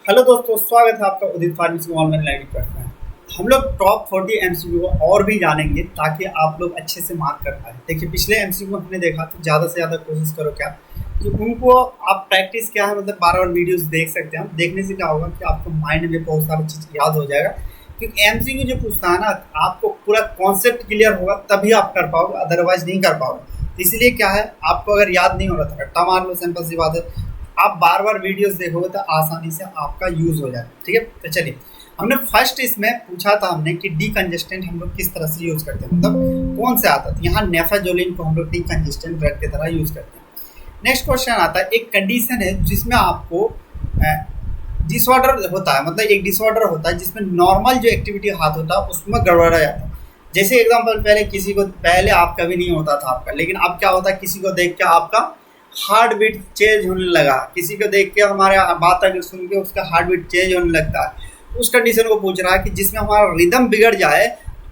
Hello दोस्तों, स्वागत है आपका उदित फार्मेसी ऑनलाइन लर्निंग प्लेटफॉर्म में। हम लोग टॉप 40 एमसीक्यू और भी जानेंगे ताकि आप लोग अच्छे से मार्क कर पाए। देखिए, पिछले एमसीक्यू हमने देखा तो ज़्यादा से ज़्यादा कोशिश करो क्या कि उनको आप प्रैक्टिस क्या है, मतलब बार बार वीडियोस देख सकते हैं। देखने से क्या होगा कि आपको माइंड में बहुत सारी चीज़ याद हो जाएगा, क्योंकि एमसीक्यू जो पूछता है ना, आपको पूरा कॉन्सेप्ट क्लियर होगा तभी आप कर पाओगे, अदरवाइज नहीं कर पाओगे। तो इसलिए क्या है, आपको अगर याद नहीं हो रहा था, रट्टा मार लो, सिंपल सी बात है। आप बार बार वीडियोस देखोगे तो आसानी से आपका यूज हो जाएगा। ठीक है, तो चलिए, हमने फर्स्ट इसमें पूछा था हमने कि डीकंजेस्टेंट हम लोग किस तरह से यूज करते हैं, मतलब कौन से आता है। यहाँ नेफाजोलिन को हम लोग डीकंजेस्टेंट ड्रग की तरह यूज करते हैं। नेक्स्ट क्वेश्चन आता है, एक कंडीशन है जिसमें आपको डिसऑर्डर होता है, मतलब एक डिसऑर्डर होता है जिसमें नॉर्मल जो एक्टिविटी हाथ होता है उसमें गड़बड़ा जाता है। जैसे एग्जाम्पल, पहले आपका भी नहीं होता था आपका, लेकिन अब क्या होता है, किसी को देख के आपका हार्ट बीट चेंज होने लगा, किसी को देख के हमारे बात अगर सुन के उसका हार्ट बीट चेंज होने लगता है। उस कंडीशन को पूछ रहा है कि जिसमें हमारा रिदम बिगड़ जाए,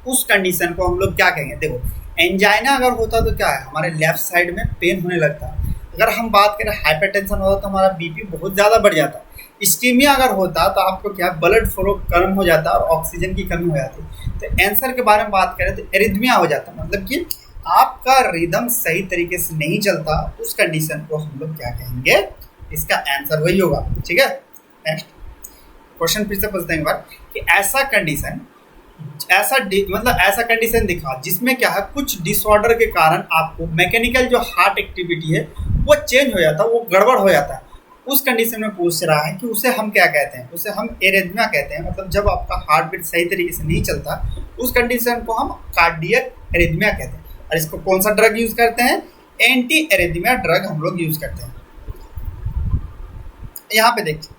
उस कंडीशन को हम लोग क्या कहेंगे। देखो, एंजाइना अगर होता तो क्या है, हमारे लेफ्ट साइड में पेन होने लगता है। अगर हम बात करें हाइपरटेंशन होता तो हमारा बीपी बहुत ज़्यादा बढ़ जाता है। इस्कीमिया अगर होता तो आपको क्या, ब्लड फ्लो कम हो जाता और ऑक्सीजन की कमी हो जाती। तो आंसर के बारे में बात करें तो एरिथमिया हो जाता, मतलब कि आपका रिदम सही तरीके से नहीं चलता। उस कंडीशन को हम लोग क्या कहेंगे, इसका आंसर वही होगा। ठीक है, नेक्स्ट क्वेश्चन फिर से पूछते हैं एक बार कि ऐसा कंडीशन ऐसा कंडीशन दिखा जिसमें क्या है, कुछ डिसऑर्डर के कारण आपको मैकेनिकल जो हार्ट एक्टिविटी है वो चेंज हो जाता है, वो गड़बड़ हो जाता है। उस कंडीशन में पूछ रहा है कि उसे हम क्या कहते हैं, उसे हम एरिथमिया कहते हैं। मतलब जब आपका हार्ट बीट सही तरीके से नहीं चलता, उस कंडीशन को हम कार्डियक एरिथमिया कहते हैं। और इसको कौन सा ड्रग यूज करते हैं, एंटी एरिथमिया ड्रग हम लोग यूज करते हैं। यहाँ पे देखिए,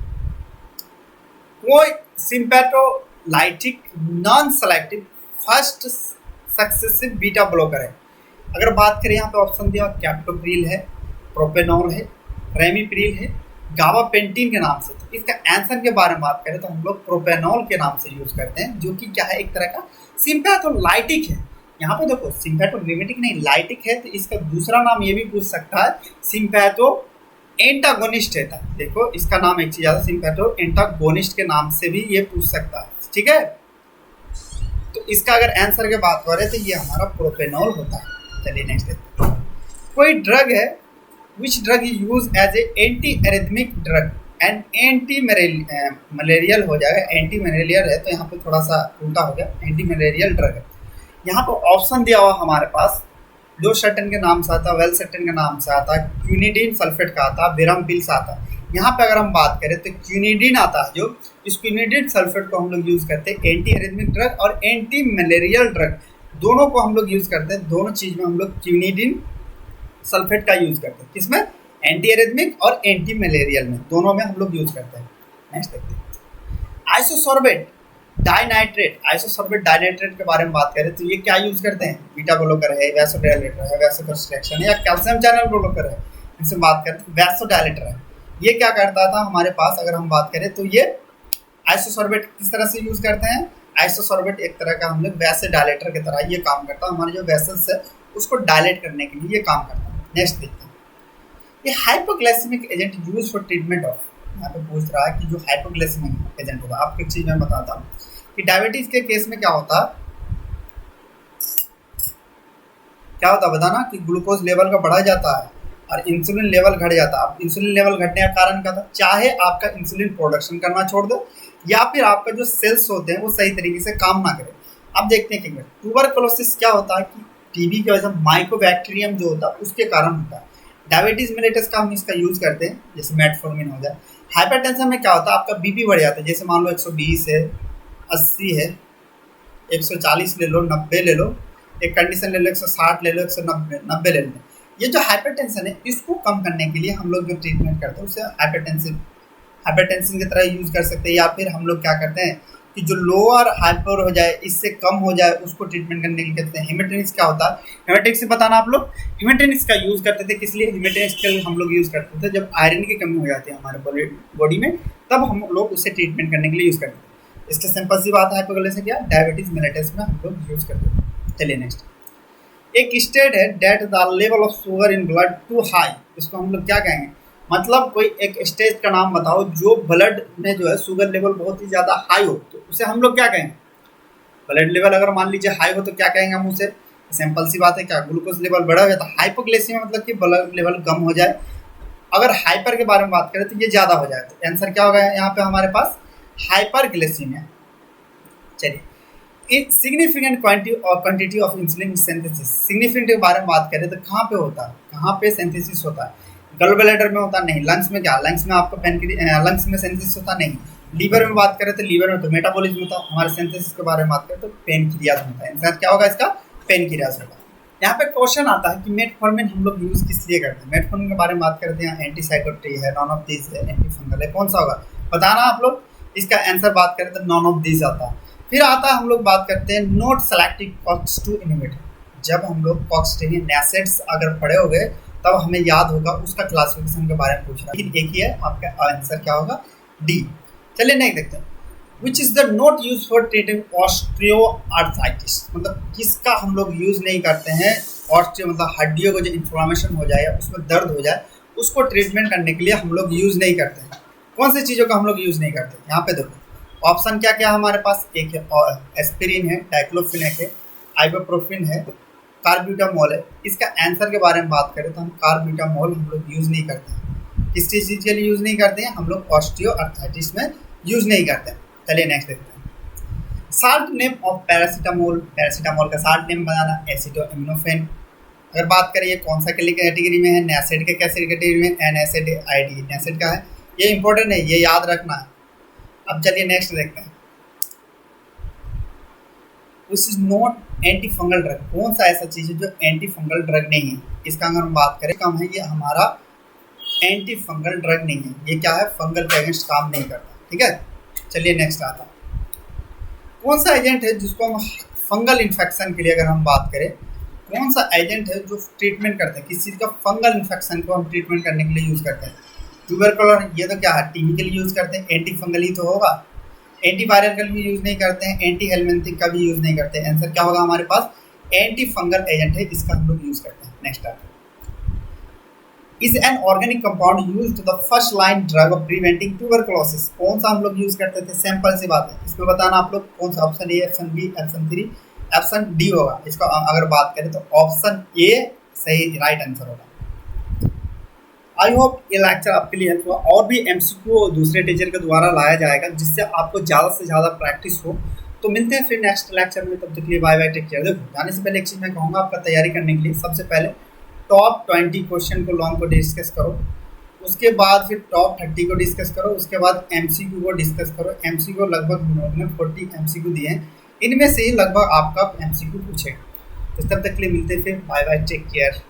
कोई sympatholytic non selective first successive beta blocker है। अगर बात करें, यहाँ पे ऑप्शन दिया, कैप्टोप्रिल है, प्रोपेनॉल है, रेमिप्रिल है, गाबापेंटिन के नाम से। तो इसका आंसर के बारे में बात करें तो हम लोग प्रोपेनॉल के नाम से यूज करते हैं, जो कि क्या है, एक तरह का सिंपैथोलाइटिक है। यहाँ पे देखो, सिंपैथोमिमेटिक नहीं, लाइटिक है, तो इसका दूसरा नाम ये भी पूछ सकता है, सिंपैथो एंटागोनिस्ट है। देखो, इसका नाम एक चीज आता, सिंपैथो एंटागोनिस्ट के नाम से भी ये पूछ सकता है। ठीक है, तो इसका अगर आंसर की बात करें तो ये हमारा प्रोपेनॉल होता है। चलिए नेक्स्ट देखते हैं। कोई ड्रग है, which drug is use as a anti arrhythmic drug and anti malarial हो जाएगा। एंटी मलेरियल है तो यहाँ पे थोड़ा सा उल्टा हो गया, एंटी मलेरियल ड्रग है। यहाँ पर ऑप्शन दिया हुआ हमारे पास, लोसर्टन के नाम से आता, वेलसर्टन के नाम से आता, क्यूनिडीन सल्फेट का आता, विरामपिल से आता। यहाँ पे अगर हम बात करें तो क्यूनिडीन आता है, जो इस क्यूनिडीन सल्फेट को हम लोग यूज़ करते हैं एंटी एरिथमिक ड्रग और एंटी मलेरियल ड्रग, दोनों को हम लोग यूज़ करते हैं। दोनों चीज़ में हम लोग क्यूनिडीन सल्फेट का यूज़ करते हैं, किसमें, एंटी एरिथमिक और एंटी मलेरियल में, दोनों में हम लोग यूज़ करते हैं। नेक्स्ट देखते हैं, आइसोसॉर्बेट डाइनाइट्रेट के बारे में बात करें तो ये क्या यूज करते हैं, बीटा ब्लॉकर है, वैसोडायलेटर है, वैसोकंस्ट्रक्शन है, या कैल्शियम चैनल ब्लॉकर है। इनसे बात करते हैं, वैसोडायलेटर है। ये क्या करता था हमारे पास, अगर हम बात करें तो ये आइसोसॉर्बेट किस तरह से यूज करते हैं। आइसोसॉर्बेट एक तरह का हम लोग वैसोडायलेटर की तरह ये काम करता है, हमारे जो वेसल्स है उसको डायलेट करने के लिए ये काम करता है। नेक्स्ट देखते हैं, ये hypoglycaemic agent use for treatment of, यहाँ पे पूछ रहा है कि जो हाइपोग्लाइसेमिक एजेंट होगा, आपको एक चीज मैं बताता हूँ कि डायबिटीज के केस में क्या होता बताना कि ग्लूकोज लेवल का बढ़ा जाता है और इंसुलिन लेवल घट जाता है। अब इंसुलिन लेवल घटने का कारण क्या था, चाहे आपका इंसुलिन प्रोडक्शन करना छोड़ दो या फिर आपका जो सेल्स होते हैं वो सही तरीके से काम ना करें। अब देखते हैं कि ट्यूबरकुलोसिस क्या होता है कि टीबी की वजह से माइकोबैक्टीरियम जो होता है उसके कारण होता है। डायबिटीज मेलिटस का हम इसका यूज करते हैं, जैसे मेटफॉर्मिन हो जाए। हाइपरटेंशन में क्या होता है, आपका बीपी बढ़ जाता है, जैसे मान लो 120 है, 80 है, 140 ले लो, 90 ले लो, एक कंडीशन ले लो 160 ले लो, 190 ले लो। ये जो हाइपरटेंशन है इसको कम करने के लिए हम लोग जो ट्रीटमेंट करते हैं उसे हाइपरटेंशन की तरह यूज कर सकते हैं। या फिर हम लोग क्या करते हैं कि जो लोअर हाइपर हो जाए, इससे कम हो जाए, उसको ट्रीटमेंट करने के लिए कहते हैं हेमेटेनिक्स। क्या होता है हेमेटेनिक्स से बताना, आप लोग हेमेटेनिक्स का यूज करते थे, किस लिए हेमेटेनिक्स का हम लोग यूज करते थे, जब आयरन की कमी हो जाती है हमारे बॉडी में, तब हम लोग उसे ट्रीटमेंट करने के लिए यूज करते थे। इसका सिंपल सी बात है, हाइपोग्लाइसेमिया क्या, डायबिटीज मेलिटस में हम लोग यूज करते हैं। चलिए नेक्स्ट, एक स्टेट है that the level of sugar in blood too high, इसको हम लोग क्या कहेंगे, मतलब कोई एक स्टेज का नाम बताओ जो ब्लड में जो है शुगर लेवल बहुत ही ज़्यादा हाई हो, तो उसे हम लोग क्या कहेंगे? ब्लड लेवल अगर मान लीजिए हाई हो तो क्या कहेंगे हम उसे? सिंपल सी बात है, क्या ग्लूकोज लेवल बढ़ा है तो हाइपोग्लाइसीमिया, मतलब कि ब्लड लेवल कम हो जाए। अगर हाइपर के बारे में बात करें तो ये ज़्यादा हो जाए, तो आंसर क्या होगा यहाँ पे हमारे पास? हाइपरग्लाइसीमिया। चलिए, सिग्निफिकेंट क्वांटिटी और quantity of insulin synthesis, significant के बारे में बात करें तो कहाँ पे होता है, कहाँ पे सिंथेसिस होता है? गल ब्लैडर में होता नहीं। लंग्स में क्या? लंग्स में आपका लंग्स में सिंथेसिस होता नहीं। लीवर में बात करें तो लीवर में तो मेटाबॉलिज्म होता है। हमारे सिंथेसिस के बारे में बात करें तो पेनक्रियाज होता है। आंसर क्या होगा इसका? पेनक्रियाज होगा। यहाँ पे क्वेश्चन आता है कि मेटफॉर्मिन हम लोग यूज किस लिए करते हैं? मेटफॉर्मिन के बारे में बात करते हैं, एंटीसाइकोटिक है, नॉन ऑफ दिस है, एंटी फंगल है, कौन सा होगा बताना आप लोग? इसका आंसर बात करें तो नॉन ऑफ दिस आता है। फिर आता है हम लोग बात करते हैं नोट सेलेक्टिव कॉक्स2 इनहिबिटर। जब हम लोग कॉक्स2 एसिड्स अगर पढ़े हो गए तब हमें याद होगा, उसका क्लासिफिकेशन के बारे में पूछ रहा है। एक ही है, आपका आंसर क्या होगा? डी। चलिए नेक्स्ट देखते हैं। Which is the not use for treating osteoarthritis, मतलब किसका हम लोग यूज़ नहीं करते हैं? ऑस्टियो मतलब हड्डियों को जो इन्फ्लामेशन हो जाए या उसमें दर्द हो जाए उसको ट्रीटमेंट करने के लिए हम लोग यूज़ नहीं करते हैं। कौन सी चीज़ों का हम लोग यूज़ नहीं करते? यहाँ पे देखो ऑप्शन क्या क्या हमारे पास। एक है एस्पिरिन है, डाइक्लोफिनेक है, आइबुप्रोफेन है, कार्ब्यूटामोल है। इसका आंसर के बारे में बात करें तो हम कार्ब्यूटामोल हम लोग यूज़ नहीं करते हैं। किस चीज़ के लिए यूज़ नहीं करते हैं? हम लोग ऑस्टियोआर्थराइटिस में यूज़ नहीं करते हैं। चलिए नेक्स्ट देखते हैं। Salt name of paracetamol, paracetamol का साल्ट नेम बनाना एसिडोएमिनोफेन। अगर बात करें ये कौन सा कैटेगरी में है? नैसिड के कैटेगरी में, एनएसिड आईडी नैसिड का है। ये इंपॉर्टेंट है, ये याद रखना है। अब चलिए नेक्स्ट देखते हैं। This is not anti fungal drug, कौन सा ऐसा चीज़ है जो एंटी फंगल ड्रग नहीं है? इसका अगर हम बात करें कम है, ये हमारा एंटी फंगल ड्रग नहीं है। ये क्या है? फंगल के अगेंस्ट काम नहीं करता। ठीक है, चलिए नेक्स्ट आता है। कौन सा एजेंट है जिसको हम फंगल इन्फेक्शन के लिए अगर हम बात करें, कौन सा एजेंट है जो ट्रीटमेंट करते हैं किसी चीज़ का फंगल इन्फेक्शन को हम ट्रीटमेंट करने के लिए यूज़ करते हैं? ट्यूबरकुलर, ये तो क्या है? टीबी के लिए यूज़ करते हैं। एंटी फंगल ही तो होगा। एंटीवायरल का भी यूज़ नहीं करते हैं, एंटी हेलमिंथिक का भी यूज़ नहीं करते हैं। आंसर क्या होगा हमारे पास? एंटी फंगल एजेंट है, इसका हम लोग यूज़ करते हैं। नेक्स्ट आता है। Is an organic compound used the first line drug of preventing tuberculosis, कौन सा हम लोग यूज़ करते थे? सिंपल सी बात है, इसमें बताना आप लोग कौन सा। Option A, option B, option C, option D होगा। इसका अगर बात करें तो ऑप्शन ए सही राइट आंसर होगा। आई होप ये लेक्चर आपके लिए हेल्प हुआ। और भी एमसीक्यू दूसरे टीचर के द्वारा लाया जाएगा जिससे आपको ज़्यादा से ज़्यादा प्रैक्टिस हो। तो मिलते हैं फिर नेक्स्ट लेक्चर में, तब तक के लिए बाय बाय, टेक केयर। देखो जाने से पहले एक चीज़ मैं कहूँगा, आपका तैयारी करने के लिए सबसे पहले टॉप 20 क्वेश्चन को लॉन्ग को डिस्कस करो, उसके बाद फिर टॉप 30 को डिस्कस करो, उसके बाद एमसीक्यू को डिस्कस करो। एमसीक्यू लगभग उन्होंने 40 एमसीक्यू दिए हैं, इनमें से ही लगभग आपका एमसीक्यू पूछेगा। तो तब तक के लिए मिलते हैं फिर, बाय बाय, टेक केयर।